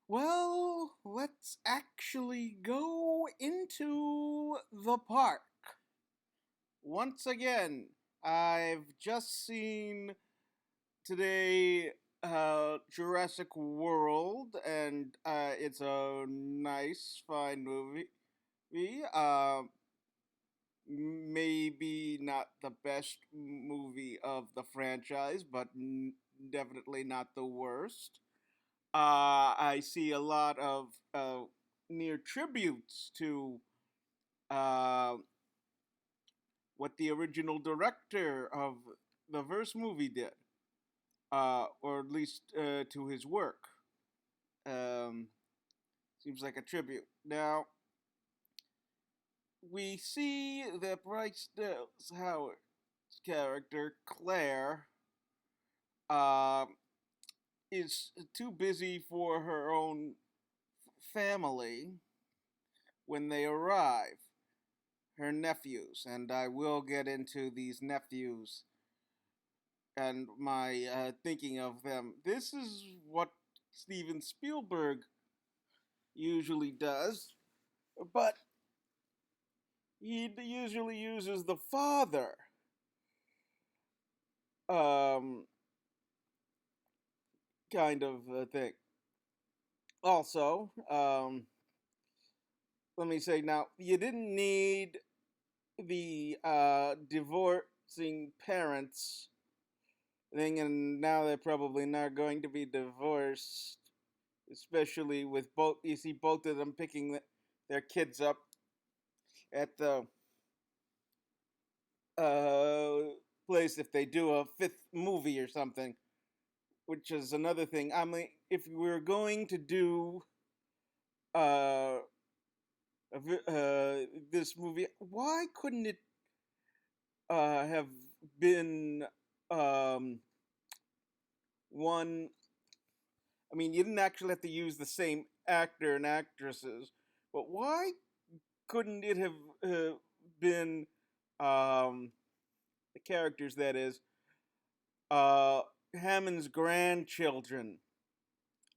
Well, let's actually go into the park. Once again, I've just seen today Jurassic World, and it's a nice, fine movie. Maybe not the best movie of the franchise, but definitely not the worst. I see a lot of near tributes to uh, what the original director of the first movie did, or at least to his work. Um, Seems like a tribute. Now, we see that Bryce Dallas Howard's character, Claire, uh, is too busy for her own family when they arrive. Her nephews, and I will get into these nephews and my thinking of them. This is what Steven Spielberg usually does, but he usually uses the father um, kind of thing. Also, let me say now, you didn't need the divorcing parents thing, and now they're probably not going to be divorced, especially with both. You see both of them picking their kids up at the uh, place if they do a fifth movie or something, which is another thing. I mean, if we're going to do uh, this movie, why couldn't it have been um, one? I mean, you didn't actually have to use the same actor and actresses, but why couldn't it have been um, the characters, that is, uh, Hammond's grandchildren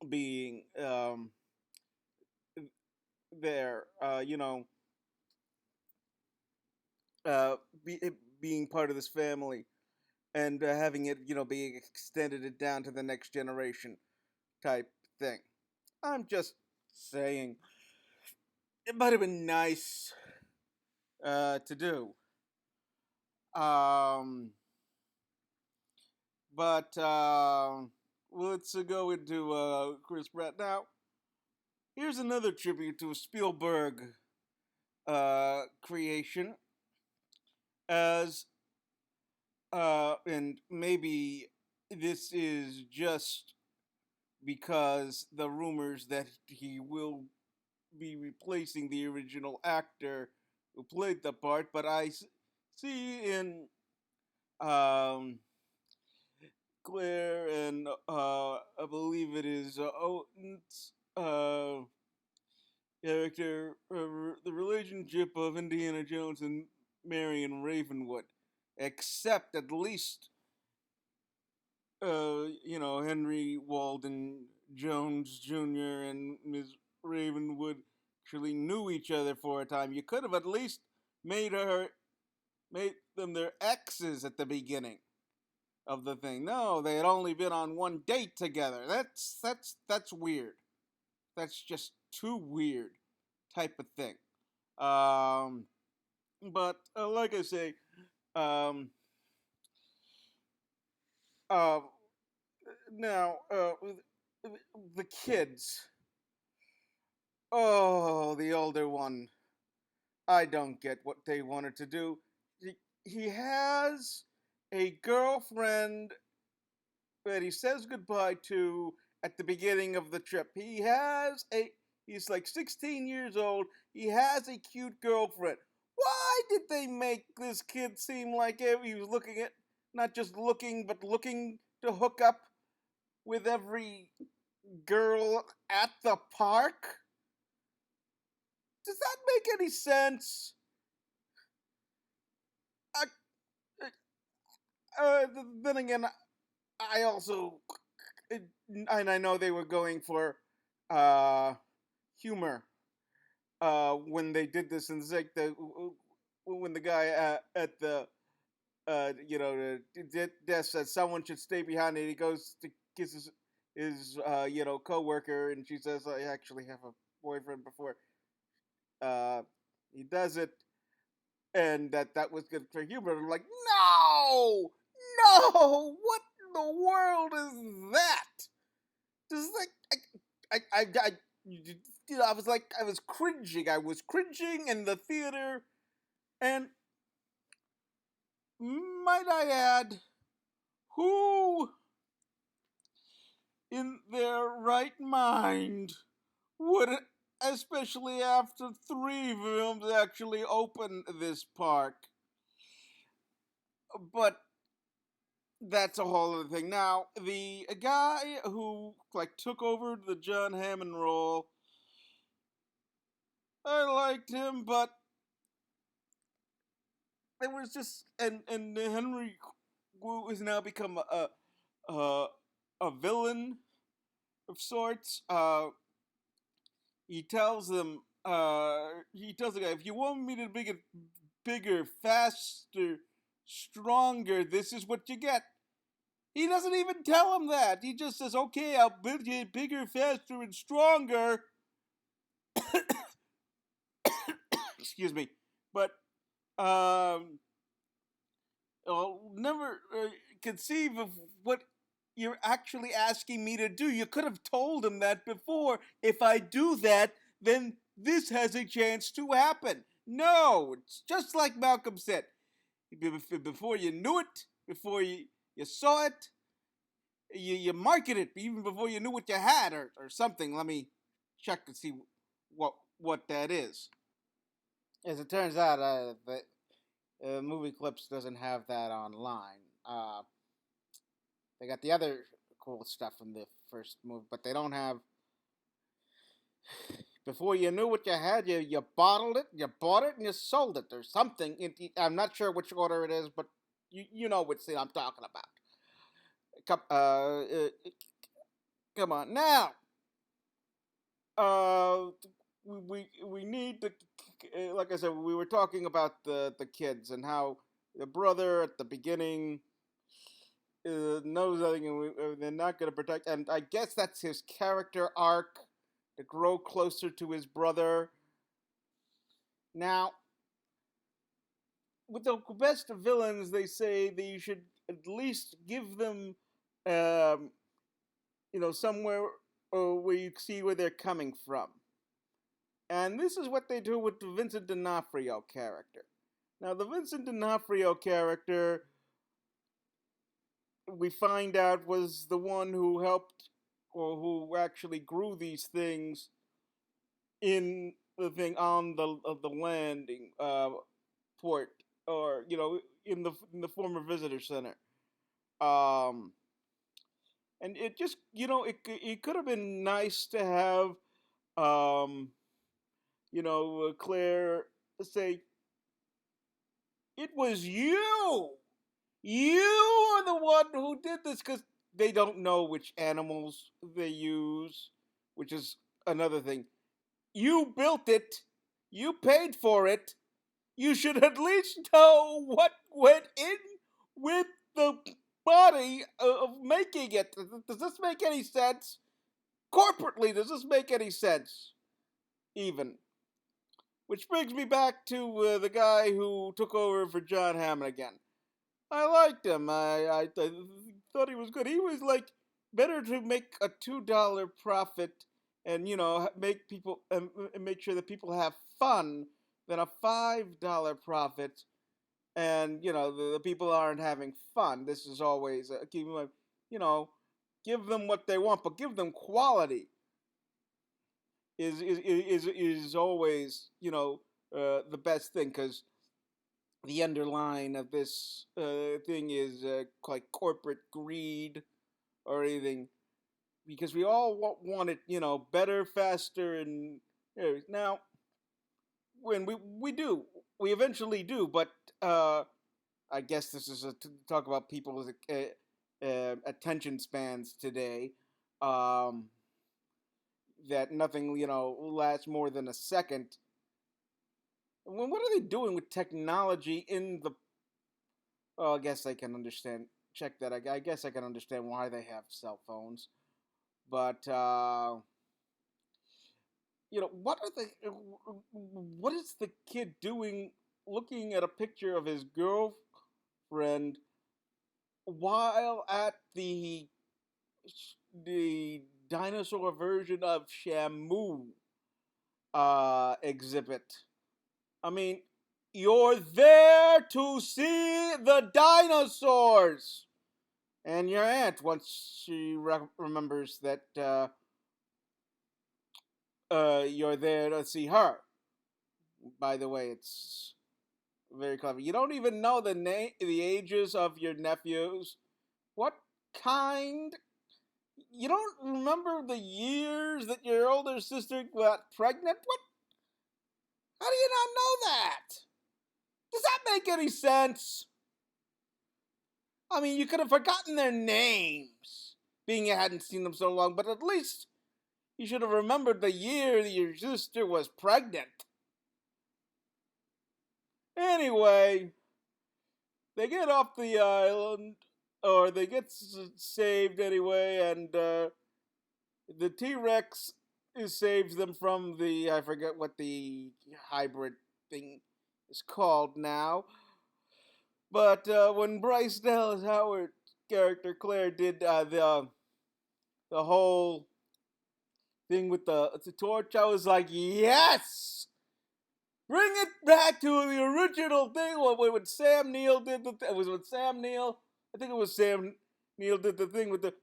being there, uh, be, being part of this family and having it, being extended it down to the next generation type thing. I'm just saying it might have been nice to do. Um, but let's go into Chris Pratt. Now, here's another tribute to a Spielberg creation, as and maybe this is just because the rumors that he will be replacing the original actor who played the part, but see in um, Claire and I believe it is Owen's character, the relationship of Indiana Jones and Marion Ravenwood, except at least Henry Walden Jones Jr. and Ms. Ravenwood actually knew each other for a time. You could have at least made her made them their exes at the beginning of the thing. No, they had only been on one date together. That's weird. That's just too weird type of thing. Um, but like I say, um, uh, now the kids. Oh, the older one. I don't get what they wanted to do. He has a girlfriend that he says goodbye to at the beginning of the trip. He's like 16 years old. He has a cute girlfriend. Why did they make this kid seem like he was looking at, not just looking, but looking to hook up with every girl at the park? Does that make any sense? Uh, then again, I also, and I know they were going for uh, humor when they did this, and it's like when the guy at the the desk says someone should stay behind, and he goes to kiss his coworker, and she says, "I actually have a boyfriend," before uh, he does it, and that was good for humor. I'm like, no, no, what in the world is that? Just like I I was like I was cringing. I was cringing in the theater, and might I add, who in their right mind would, especially after three films, actually open this park? But that's a whole other thing. Now, the guy who like took over the John Hammond role, I liked him, but there was just and Henry Wu has now become a, a villain of sorts. He tells the guy, if you want me to make it bigger, faster, stronger, this is what you get. He doesn't even tell him that. He just says, okay, I'll build you bigger, faster, and stronger. Excuse me. But I'll never conceive of what you're actually asking me to do. You could have told him that before. If I do that, then this has a chance to happen. No, it's just like Malcolm said. Before you knew it, before you saw it, you market it even before you knew what you had, or something. Let me check to see what that is. As it turns out, the movie clips doesn't have that online. They got the other cool stuff from the first movie, but they don't have. Before you knew what you had, you bottled it, you bought it, and you sold it, or something. I'm not sure which order it is, but you know which thing I'm talking about. Come on now. Uh, we need to, like I said, we were talking about the kids and how the brother at the beginning knows everything, and they're not going to protect. And I guess that's his character arc to grow closer to his brother. Now, with the best of villains, they say that you should at least give them, um, somewhere where you see where they're coming from. And this is what they do with the Vincent D'Onofrio character. Now, the Vincent D'Onofrio character, we find out, was the one who helped or who actually grew these things in the thing on the landing port, or in the former visitor center. Um, and it just it could have been nice to have Claire say, it was you. You are the one who did this, because they don't know which animals they use, which is another thing. You built it. You paid for it. You should at least know what went in with the body of making it. Does this make any sense? Corporately, does this make any sense? Even. Which brings me back to the guy who took over for John Hammond again. I liked him. I thought he was good. He was like, better to make a $2 profit and make people make sure that people have fun than a $5 profit, and the people aren't having fun. This is always keep in mind, give them what they want, but give them quality. Is always the best thing, because the underline of this thing is like corporate greed or anything, because we all want it, better, faster, and now when we eventually do, but I guess this is to talk about people's attention spans today. Um, that nothing, lasts more than a second. What are they doing with technology in the? Well, I guess I can understand. Check that. I guess I can understand why they have cell phones, but what are the? What is the kid doing? Looking at a picture of his girlfriend while at the dinosaur version of Shamu exhibit. I mean, you're there to see the dinosaurs. And your aunt, once she remembers that you're there to see her. By the way, it's very clever. You don't even know the ages of your nephews. What kind? You don't remember the years that your older sister got pregnant? What? How do you not know that? Does that make any sense? I mean, you could have forgotten their names, being you hadn't seen them so long, but at least you should have remembered the year that your sister was pregnant. Anyway, they get off the island, or they get saved anyway, and the T-Rex saves them from the, I forget what the hybrid thing is called now. But when Bryce Dallas Howard's character Claire did the whole thing with the torch, I was like, yes, bring it back to the original thing. When Sam Neill did it was when Sam Neill. I think it was Sam Neill did the thing with the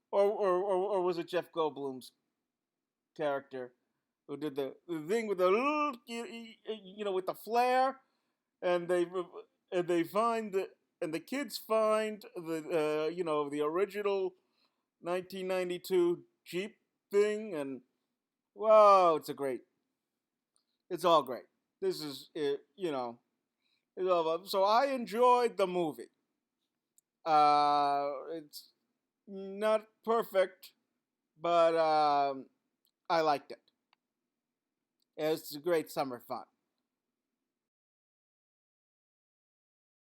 or was it Jeff Goldblum's character who did the thing with the with the flare, and they find the kids find the original 1992 Jeep thing, and wow, it's all great. This is it, it's all so I enjoyed the movie. It's not perfect, but I liked it. It's great summer fun.